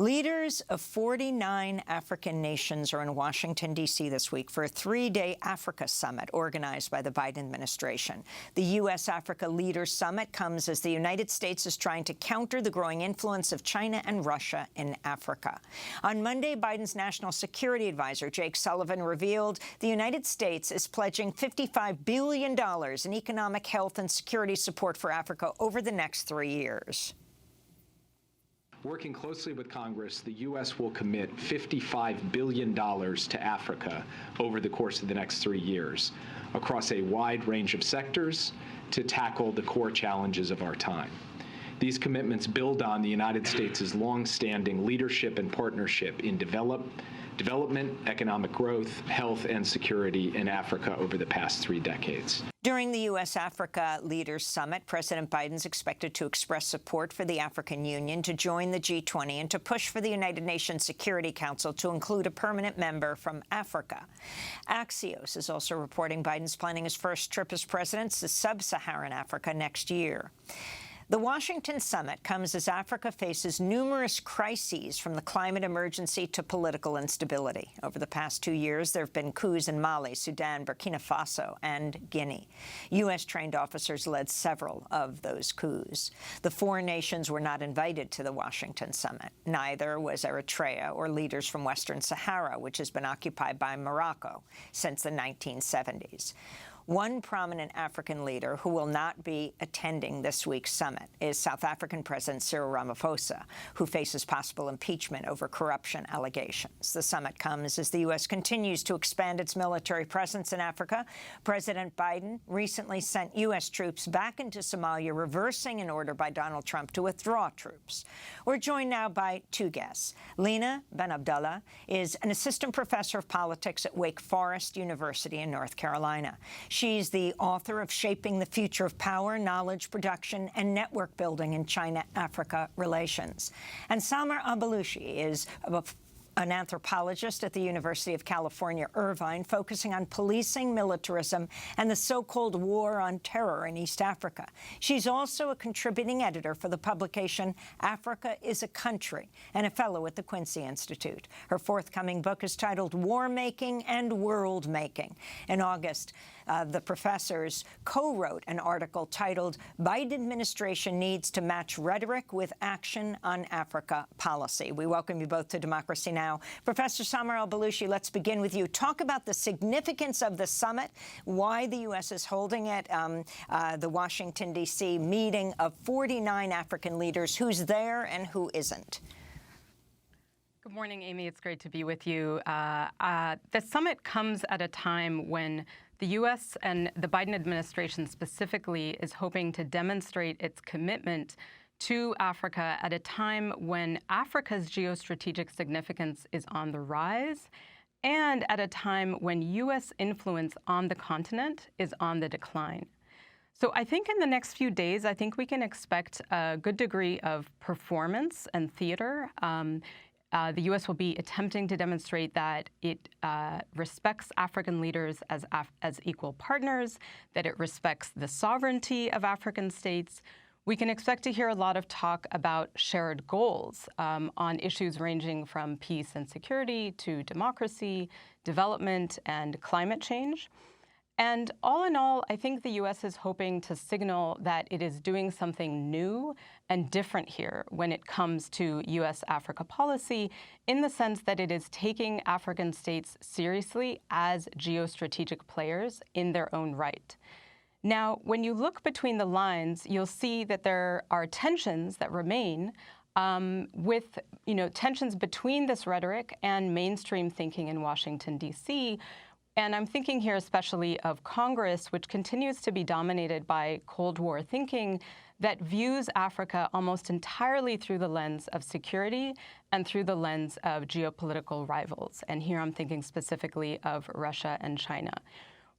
Leaders of 49 African nations are in Washington, D.C. this week for a three-day Africa Summit organized by the Biden administration. The U.S. Africa Leaders Summit comes as the United States is trying to counter the growing influence of China and Russia in Africa. On Monday, Biden's national security advisor, Jake Sullivan, revealed the United States is pledging $55 billion in economic, health, and security support for Africa over the next 3 years. Working closely with Congress, the U.S. will commit $55 billion to Africa over the course of the next 3 years across a wide range of sectors to tackle the core challenges of our time. These commitments build on the United States' long-standing leadership and partnership in development, economic growth, health, and security in Africa over the past 3 decades. During the U.S. Africa Leaders Summit, President Biden's expected to express support for the African Union to join the G20 and to push for the United Nations Security Council to include a permanent member from Africa. Axios is also reporting Biden's planning his first trip as president to sub-Saharan Africa next year. The Washington summit comes as Africa faces numerous crises, from the climate emergency to political instability. Over the past 2 years, there have been coups in Mali, Sudan, Burkina Faso and Guinea. U.S.-trained officers led several of those coups. The 4 nations were not invited to the Washington summit. Neither was Eritrea or leaders from Western Sahara, which has been occupied by Morocco since the 1970s. One prominent African leader who will not be attending this week's summit is South African President Cyril Ramaphosa, who faces possible impeachment over corruption allegations. The summit comes as the U.S. continues to expand its military presence in Africa. President Biden recently sent U.S. troops back into Somalia, reversing an order by Donald Trump to withdraw troops. We're joined now by 2 guests. Lina Benabdallah is an assistant professor of politics at Wake Forest University in North Carolina. She's the author of Shaping the Future of Power, Knowledge Production, and Network Building in China-Africa Relations. And Samar Al-Bulushi is an anthropologist at the University of California, Irvine, focusing on policing, militarism, and the so-called war on terror in East Africa. She's also a contributing editor for the publication Africa is a Country and a fellow at the Quincy Institute. Her forthcoming book is titled War Making and World Making. In August, the professors co-wrote an article titled Biden Administration Needs to Match Rhetoric with Action on Africa Policy. We welcome you both to Democracy Now! Professor Samar Al-Bulushi, let's begin with you. Talk about the significance of the summit, why the U.S. is holding it, the Washington, D.C. meeting of 49 African leaders, who's there and who isn't. Good morning, Amy. It's great to be with you. The summit comes at a time when the U.S. and the Biden administration specifically is hoping to demonstrate its commitment to Africa at a time when Africa's geostrategic significance is on the rise, and at a time when U.S. influence on the continent is on the decline. So I think in the next few days, I think we can expect a good degree of performance and theater. The U.S. will be attempting to demonstrate that it respects African leaders as equal partners, that it respects the sovereignty of African states. We can expect to hear a lot of talk about shared goals on issues ranging from peace and security to democracy, development, and climate change. And all in all, I think the U.S. is hoping to signal that it is doing something new and different here when it comes to U.S.-Africa policy, in the sense that it is taking African states seriously as geostrategic players in their own right. Now, when you look between the lines, you'll see that there are tensions that remain with tensions between this rhetoric and mainstream thinking in Washington, D.C., and I'm thinking here especially of Congress, which continues to be dominated by Cold War thinking that views Africa almost entirely through the lens of security and through the lens of geopolitical rivals. And here I'm thinking specifically of Russia and China.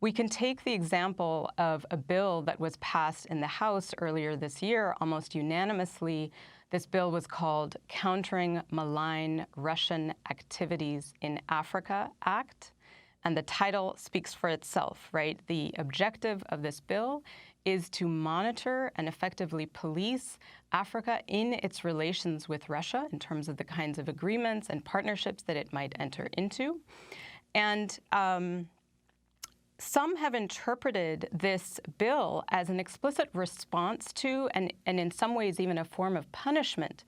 We can take the example of a bill that was passed in the House earlier this year, almost unanimously. This bill was called Countering Malign Russian Activities in Africa Act. And the title speaks for itself, right? The objective of this bill is to monitor and effectively police Africa in its relations with Russia in terms of the kinds of agreements and partnerships that it might enter into. And some have interpreted this bill as an explicit response to, and in some ways even a form of punishment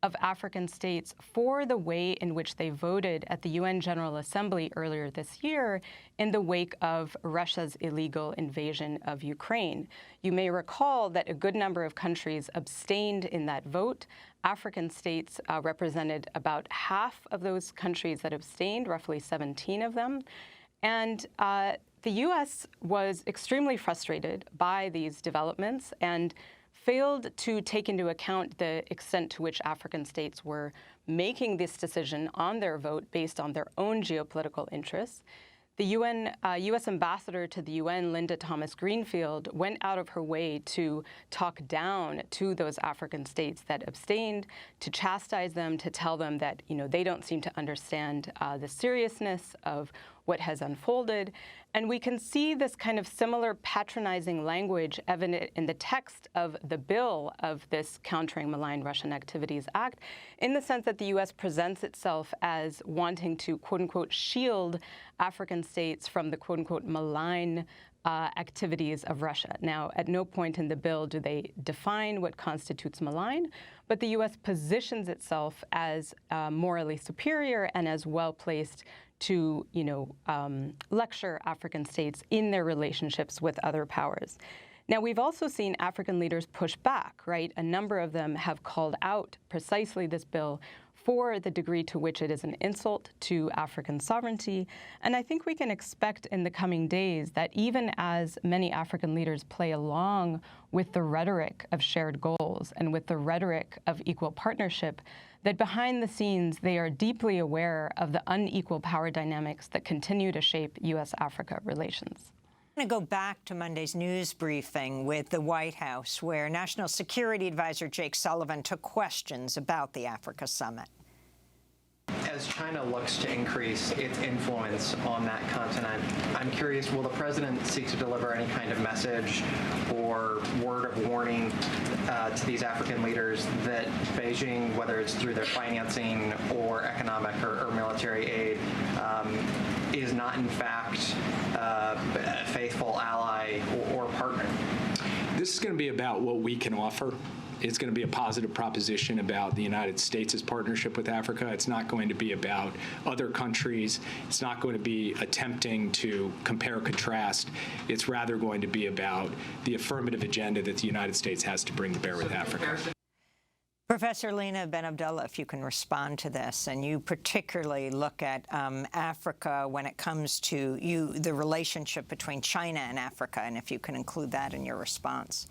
of African states for the way in which they voted at the UN General Assembly earlier this year in the wake of Russia's illegal invasion of Ukraine. You may recall that a good number of countries abstained in that vote. African states represented about half of those countries that abstained, roughly 17 of them. And the U.S. was extremely frustrated by these developments and failed to take into account the extent to which African states were making this decision on their vote based on their own geopolitical interests. The U.S. ambassador to the UN, Linda Thomas-Greenfield, went out of her way to talk down to those African states that abstained, to chastise them, to tell them that, they don't seem to understand the seriousness of what has unfolded. And we can see this kind of similar patronizing language evident in the text of the bill of this Countering Malign Russian Activities Act, in the sense that the U.S. presents itself as wanting to, quote-unquote, shield African states from the, quote-unquote, malign activities of Russia. Now, at no point in the bill do they define what constitutes malign, but the U.S. positions itself as morally superior and as well-placed to, lecture African states in their relationships with other powers. Now, we've also seen African leaders push back, right? A number of them have called out precisely this bill for the degree to which it is an insult to African sovereignty. And I think we can expect in the coming days that even as many African leaders play along with the rhetoric of shared goals and with the rhetoric of equal partnership, that behind the scenes, they are deeply aware of the unequal power dynamics that continue to shape U.S.-Africa relations. I'm going to go back to Monday's news briefing with the White House, where National Security Advisor Jake Sullivan took questions about the Africa Summit. As China looks to increase its influence on that continent, I'm curious, will the president seek to deliver any kind of message or word of warning to these African leaders that Beijing, whether it's through their financing or economic or military aid, is not in fact a faithful ally or partner? This is going to be about what we can offer. It's going to be a positive proposition about the United States' partnership with Africa. It's not going to be about other countries. It's not going to be attempting to compare or contrast. It's rather going to be about the affirmative agenda that the United States has to bring to bear with Africa. Professor Lina Benabdallah, if you can respond to this, and you particularly look at Africa when it comes to the relationship between China and Africa, and if you can include that in your response.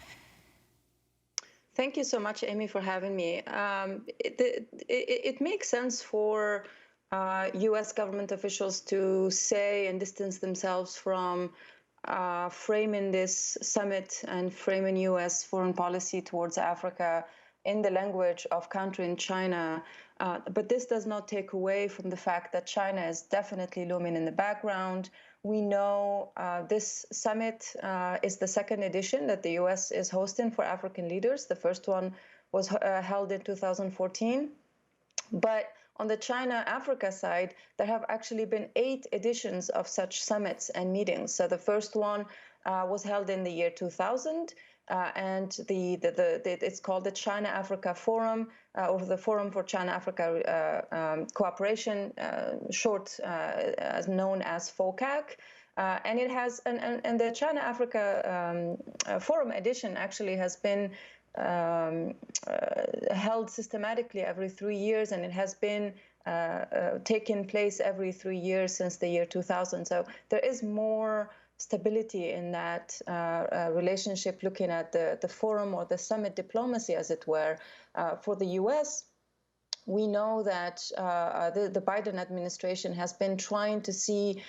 Thank you so much, Amy, for having me. It makes sense for U.S. government officials to say and distance themselves from framing this summit and framing U.S. foreign policy towards Africa in the language of countering China. But this does not take away from the fact that China is definitely looming in the background. We know this summit is the second edition that the U.S. is hosting for African leaders. The first one was held in 2014. But on the China-Africa side, there have actually been 8 editions of such summits and meetings. So the first one was held in the year 2000. And it's called the China-Africa Forum, or the Forum for China-Africa Cooperation, short as known as FOCAC. And it has, and the China-Africa Forum edition actually has been held systematically every 3 years, and it has been taking place every 3 years since the year 2000. So there is more stability in that relationship, looking at the forum or the summit diplomacy, as it were. For the U.S., we know that the Biden administration has been trying to see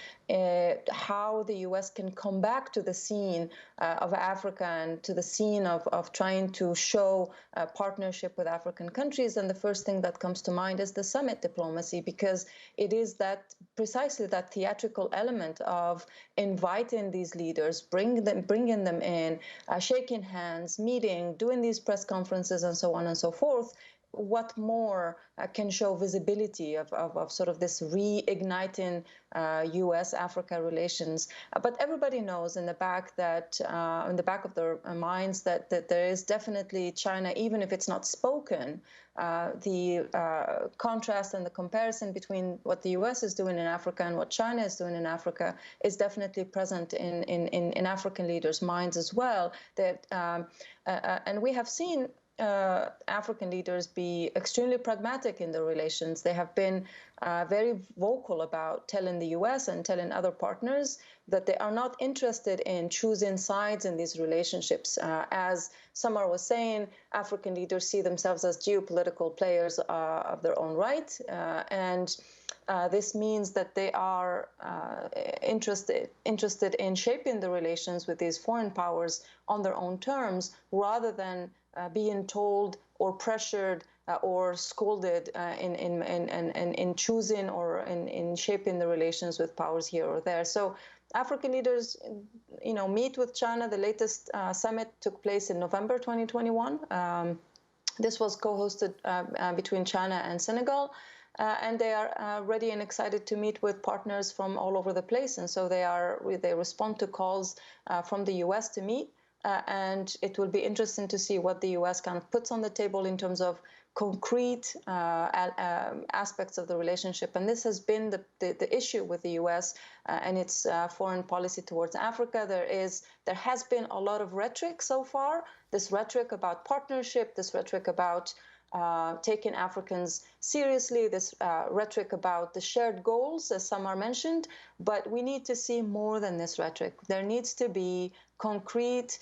how the U.S. can come back to the scene of Africa and to the scene of trying to show partnership with African countries. And the first thing that comes to mind is the summit diplomacy, because it is that precisely that theatrical element of inviting these leaders, bringing them in, shaking hands, meeting, doing these press conferences, and so on and so forth. What more can show visibility of sort of this reigniting U.S.-Africa relations? But everybody knows in the back that in the back of their minds that there is definitely China, even if it's not spoken. The contrast and the comparison between what the U.S. is doing in Africa and what China is doing in Africa is definitely present in African leaders' minds as well. That and we have seen African leaders be extremely pragmatic in their relations. They have been very vocal about telling the U.S. and telling other partners that they are not interested in choosing sides in these relationships. As Samar was saying, African leaders see themselves as geopolitical players of their own right, and this means that they are interested in shaping the relations with these foreign powers on their own terms, rather than being told or pressured or scolded in choosing or in shaping the relations with powers here or there. So African leaders, meet with China. The latest summit took place in November 2021. This was co-hosted between China and Senegal. And they are ready and excited to meet with partners from all over the place. And so they respond to calls from the U.S. to meet. And it will be interesting to see what the U.S. kind of puts on the table in terms of concrete aspects of the relationship. And this has been the issue with the U.S. And its foreign policy towards Africa. There has been a lot of rhetoric so far, this rhetoric about partnership, this rhetoric about taking Africans seriously, this rhetoric about the shared goals, as Samar mentioned. But we need to see more than this rhetoric. There needs to be concrete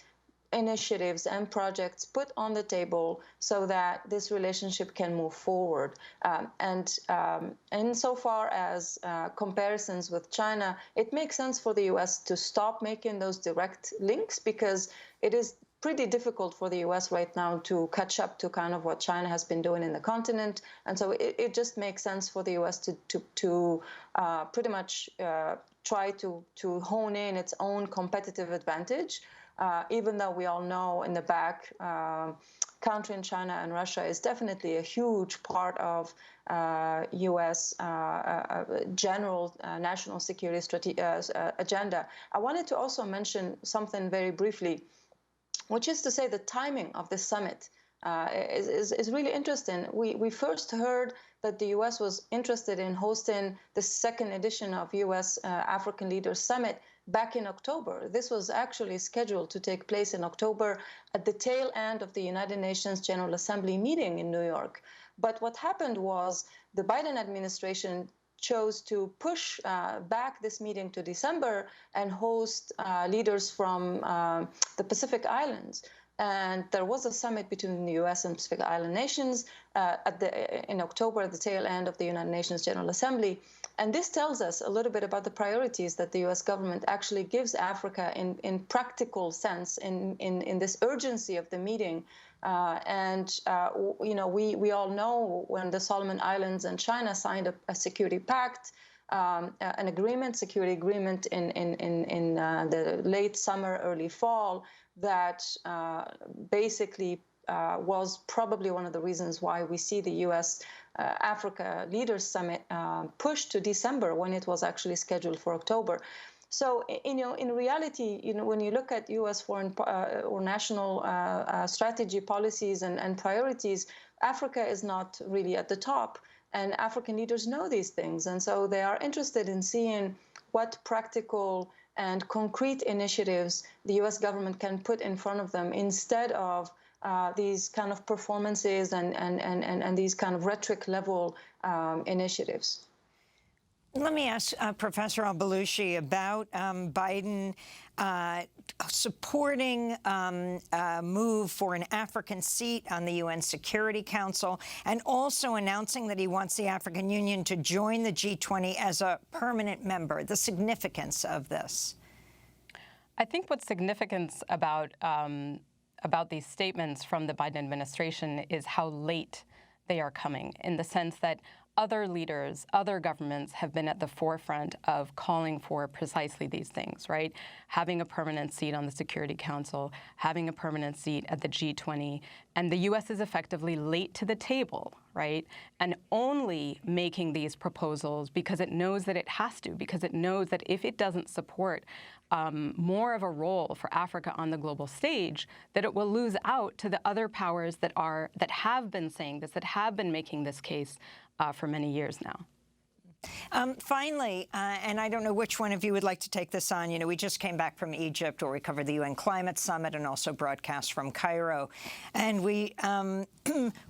initiatives and projects put on the table so that this relationship can move forward. And so far as comparisons with China, it makes sense for the U.S. to stop making those direct links, because it is pretty difficult for the U.S. right now to catch up to kind of what China has been doing in the continent. And so it just makes sense for the U.S. to pretty much try to hone in its own competitive advantage. Even though we all know in the back, countering China and Russia is definitely a huge part of U.S. General national security agenda. I wanted to also mention something very briefly, which is to say the timing of this summit is really interesting. We first heard that the U.S. was interested in hosting the second edition of U.S. African Leaders Summit back in October. This was actually scheduled to take place in October at the tail end of the United Nations General Assembly meeting in New York. But what happened was the Biden administration chose to push back this meeting to December and host leaders from the Pacific Islands. And there was a summit between the U.S. and Pacific Island nations in October at the tail end of the United Nations General Assembly. And this tells us a little bit about the priorities that the U.S. government actually gives Africa in practical sense, in this urgency of the meeting. We all know when the Solomon Islands and China signed a security pact, security agreement in the late summer, early fall, that basically was probably one of the reasons why we see the U.S. Africa Leaders Summit pushed to December when it was actually scheduled for October. So, in reality, when you look at U.S. foreign or national strategy policies and priorities, Africa is not really at the top. And African leaders know these things. And so they are interested in seeing what practical and concrete initiatives the U.S. government can put in front of them instead of these kind of performances and these kind of rhetoric level initiatives. Let me ask Professor Al-Bulushi about Biden supporting a move for an African seat on the UN Security Council, and also announcing that he wants the African Union to join the G20 as a permanent member. The significance of this. I think what's significant about these statements from the Biden administration is how late they are coming, in the sense that other leaders, other governments have been at the forefront of calling for precisely these things, right? Having a permanent seat on the Security Council, having a permanent seat at the G20, and the U.S. is effectively late to the table, right? And only making these proposals because it knows that it has to, because it knows that if it doesn't support more of a role for Africa on the global stage, that it will lose out to the other powers that have been saying this, that have been making this case for many years now. Finally, and I don't know which one of you would like to take this on. You know, we just came back from Egypt, where we covered the UN Climate Summit and also broadcast from Cairo. And we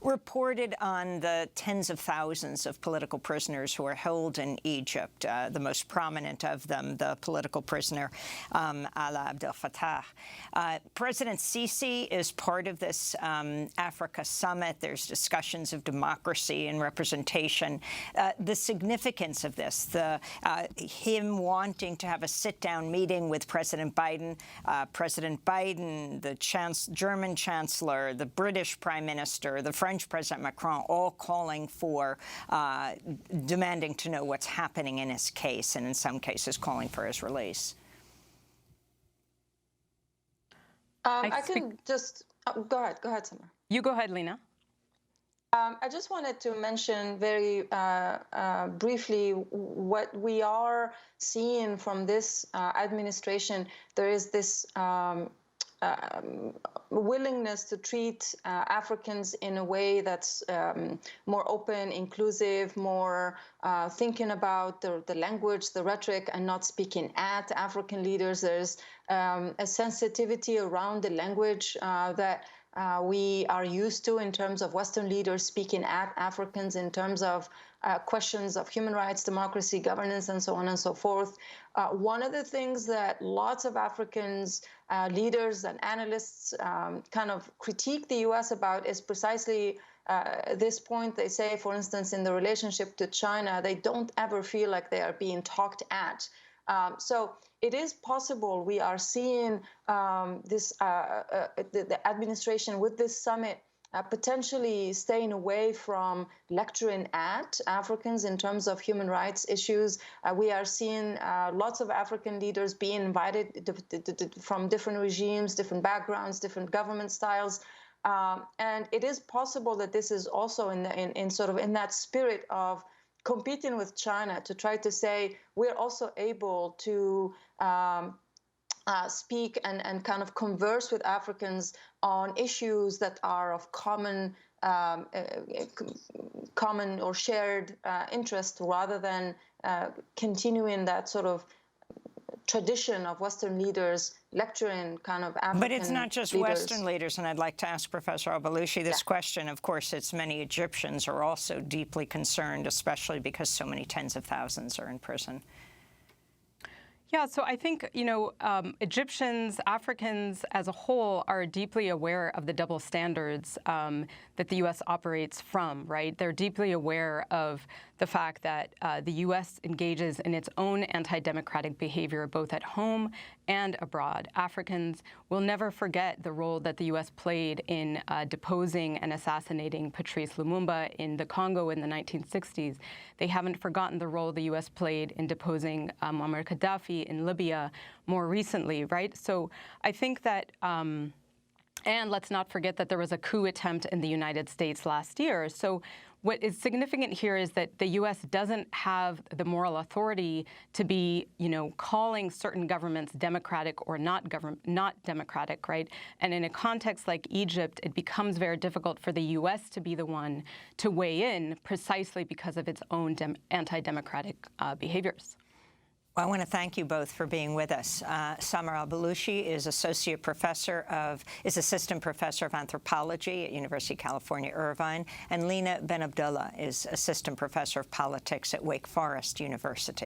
reported on the tens of thousands of political prisoners who are held in Egypt, the most prominent of them, the political prisoner, Alaa Abdel Fattah. President Sisi is part of this Africa Summit. There's discussions of democracy and representation. The significance of this, him wanting to have a sit-down meeting with President Biden, the German Chancellor, the British Prime Minister, the French President Macron, all calling for, demanding to know what's happening in his case, and in some cases calling for his release. I can just go ahead, Samar. You go ahead, Lina. I just wanted to mention very briefly what we are seeing from this administration. There is this willingness to treat Africans in a way that's more open, inclusive, more thinking about the language, the rhetoric, and not speaking at African leaders. There's a sensitivity around the language that we are used to in terms of Western leaders speaking at Africans in terms of questions of human rights, democracy, governance, and so on and so forth. One of the things that lots of Africans, leaders and analysts kind of critique the U.S. about is precisely this point. They say, for instance, in the relationship to China, they don't ever feel like they are being talked at. So it is possible we are seeing the administration with this summit potentially staying away from lecturing at Africans in terms of human rights issues. We are seeing lots of African leaders being invited from different regimes, different backgrounds, different government styles. And it is possible that this is also in sort of in that spirit of competing with China to try to say we're also able to speak and kind of converse with Africans on issues that are of common or shared interest, rather than continuing that sort of tradition of Western leaders lecturing kind of African But it's not just leaders. Western leaders, and I'd like to ask Professor Al-Bulushi this question. Of course, it's many Egyptians are also deeply concerned, especially because so many tens of thousands are in prison. Yeah, so I think, you know, Egyptians, Africans as a whole are deeply aware of the double standards that the U.S. operates from, right? They're deeply aware of the fact that the U.S. engages in its own anti-democratic behavior both at home and abroad. Africans will never forget the role that the U.S. played in deposing and assassinating Patrice Lumumba in the Congo in the 1960s. They haven't forgotten the role the U.S. played in deposing Muammar Gaddafi in Libya more recently, right? So I think that, and let's not forget that there was a coup attempt in the United States last year. So what is significant here is that the U.S. doesn't have the moral authority to be, you know, calling certain governments democratic or not democratic, right? And in a context like Egypt, it becomes very difficult for the U.S. to be the one to weigh in precisely because of its own anti-democratic behaviors. I want to thank you both for being with us. Samar Al-Bulushi is assistant professor of anthropology at University of California, Irvine, and Lina Benabdallah is assistant professor of politics at Wake Forest University.